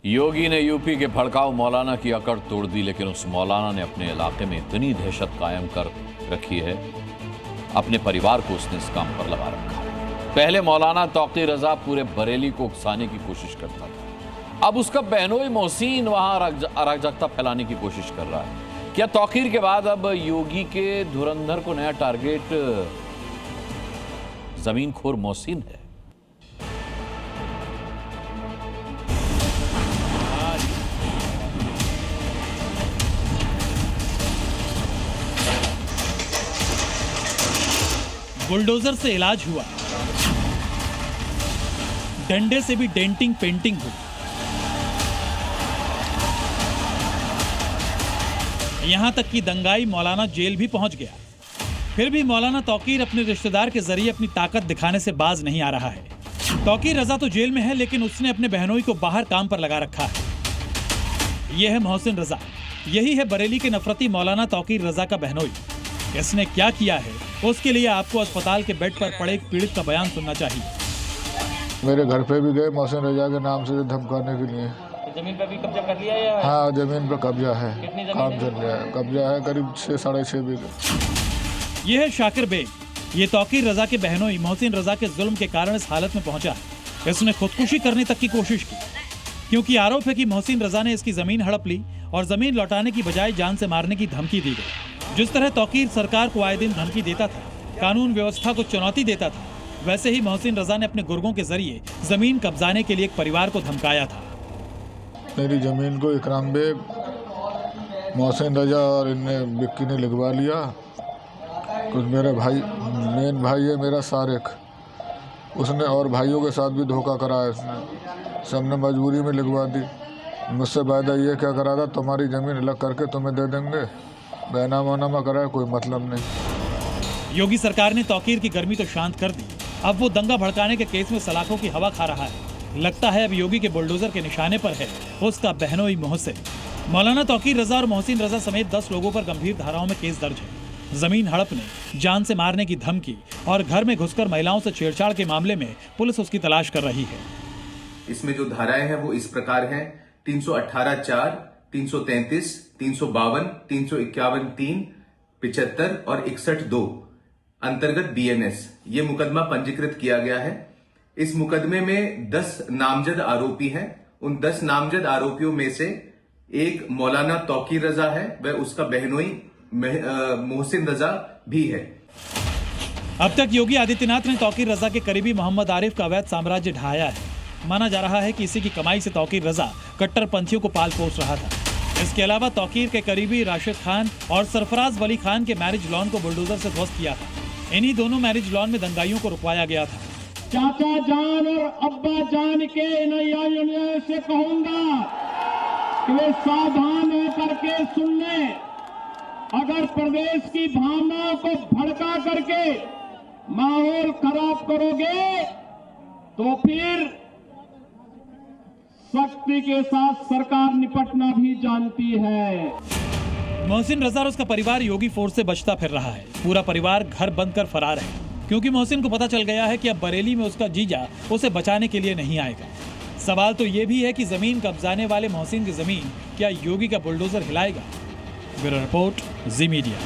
योगी ने यूपी के भड़काऊ मौलाना की अकड़ तोड़ दी, लेकिन उस मौलाना ने अपने इलाके में इतनी दहशत कायम कर रखी है, अपने परिवार को उसने इस काम पर लगा रखा है। पहले मौलाना तौकीर रजा पूरे बरेली को उकसाने की कोशिश करता था, अब उसका बहनोई मोहसिन वहां अराजकता फैलाने की कोशिश कर रहा है। क्या तौकीर के बाद अब योगी के धुरंधर को नया टारगेट जमीनखोर मोहसिन है? बुलडोजर से इलाज हुआ, डंडे से भी डेंटिंग पेंटिंग हुई। यहां तक कि दंगाई मौलाना जेल भी पहुंच गया। फिर भी मौलाना तौकीर अपने रिश्तेदार के जरिए अपनी ताकत दिखाने से बाज नहीं आ रहा है। तौकीर रजा तो जेल में है, लेकिन उसने अपने बहनोई को बाहर काम पर लगा रखा है। यह है मोहसिन रजा, यही है बरेली के नफरती मौलाना तौकीर रजा का बहनोई। इसने क्या किया है, उसके लिए आपको अस्पताल के बेड पर पड़े एक पीड़ित का बयान सुनना चाहिए। मेरे घर पे भी गए मोहसिन रजा के नाम से धमकाने के लिए। जमीन पर भी कब्जा कर लिया या? हाँ, जमीन पर कब्जा है, काम चल रहा है। कब्जा है करीब 6-6.5 बीघे। यह है शाकिर बेग, ये तौकीर रजा के बहनोई मोहसिन रजा के जुल्म के कारण इस हालत में पहुंचा है। इसने खुदकुशी करने तक की कोशिश की, क्योंकि आरोप है कि मोहसिन रजा ने इसकी जमीन हड़प ली और जमीन लौटाने की बजाय जान से मारने की धमकी दी गई। जिस तरह तौकीर सरकार को आए दिन धमकी देता था, कानून व्यवस्था को चुनौती देता था, वैसे ही मोहसिन रजा ने अपने गुर्गों के जरिए जमीन कब्जाने के लिए एक परिवार को धमकाया था। मेरी जमीन को इकराम बेग, मोहसिन रजा और इनने विक्की ने लिखवा लिया। कुछ मेरे भाई, मेन भाई है मेरा सारिक, उसने और भाइयों के साथ भी धोखा कराया इसने। सबने मजबूरी में लिखवा दी। मुझसे वायदा ये क्या करा था, तुम्हारी जमीन अलग करके तुम्हें दे देंगे। बैनामा वनामा कराया, कोई मतलब नहीं। योगी सरकार ने तौकीर की गर्मी तो शांत कर दी, अब वो दंगा भड़काने के केस में सलाखों की हवा खा रहा है। लगता है अब योगी के बुलडोजर के निशाने पर है उसका बहनोई मोहसिन। मौलाना तौकीर रजा और मोहसिन रजा समेत 10 लोगों पर गंभीर धाराओं में केस दर्ज है। जमीन हड़पने, जान से मारने की धमकी और घर में घुसकर महिलाओं से छेड़छाड़ के मामले में पुलिस उसकी तलाश कर रही है। इसमें जो धाराएं हैं वो इस प्रकार हैं: 318(4), 333, 352, 351(3), 75 और 61(2) अंतर्गत बीएनएस ये मुकदमा पंजीकृत किया गया है। इस मुकदमे में 10 नामजद आरोपी हैं। उन 10 नामजद आरोपियों में से एक मौलाना तौकीर रजा है, वह उसका बहनोई मोहसिन रजा भी है। अब तक योगी आदित्यनाथ ने तौकीर रजा के करीबी मोहम्मद आरिफ का अवैध साम्राज्य ढाया है। माना जा रहा है कि इसी की कमाई से तौकीर रजा कट्टरपंथियों को पाल पोस रहा था। इसके अलावा तौकीर के करीबी राशिद खान और सरफराज वली खान के मैरिज लॉन को बुलडोजर से ध्वस्त किया था। इन्हीं दोनों मैरिज लॉन में दंगाइयों को रुकवाया गया था। चाचा जान और अब्बा जान के नैया से कहूंगा कि वे सावधान होकर के सुन लें। अगर प्रदेश की भावनाओं को भड़का करके माहौल खराब करोगे तो फिर सख्ती के साथ सरकार निपटना भी जानती है। मोहसिन रजा और उसका परिवार योगी फोर्स से बचता फिर रहा है। पूरा परिवार घर बंद कर फरार है, क्योंकि मोहसिन को पता चल गया है कि अब बरेली में उसका जीजा उसे बचाने के लिए नहीं आएगा। सवाल तो ये भी है कि जमीन कब्जाने वाले मोहसिन की जमीन क्या योगी का बुलडोजर हिलाएगा? ब्यूरो रिपोर्ट, जी मीडिया।